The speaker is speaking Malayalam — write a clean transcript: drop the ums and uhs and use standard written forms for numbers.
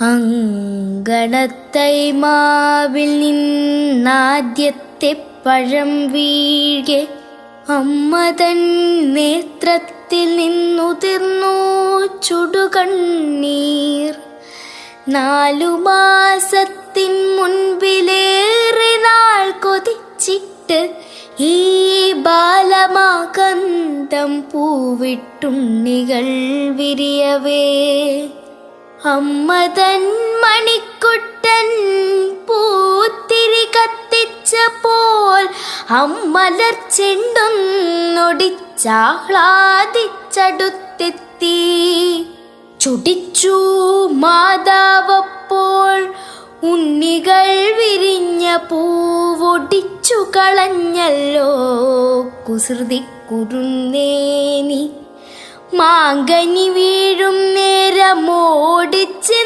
അങ്കണത്തൈമാവിൽ നിന്നാദ്യത്തെ പഴം വീഴെ അമ്മ തൻ നേത്രത്തിൽ നിന്നുതിർന്നു ചുടുകണ്ണീർ. 4 മാസത്തിൻ മുൻപിലേറെ നാൾ കൊതിച്ചിട്ട് ഈ ബാലമാകന്തം പൂവിട്ടുണ്ണികൾ വിരിയവേ, അമ്മ തൻ മണിക്കുട്ടൻ പൂത്തിരി കത്തിച്ചപ്പോൾ അമ്മലർ ചെണ്ടൊന്നൊടിച്ചാഹ്ലാദിച്ചടുത്തെത്തി. ചുടിച്ചു മാതാവപ്പോൾ ഉണ്ണികൾ വിരിഞ്ഞ പൂവൊടിച്ചു കളഞ്ഞല്ലോ കുസൃതി കുറുന്നേനി. മാങ്കനി വീഴും നേരമോടിച്ച്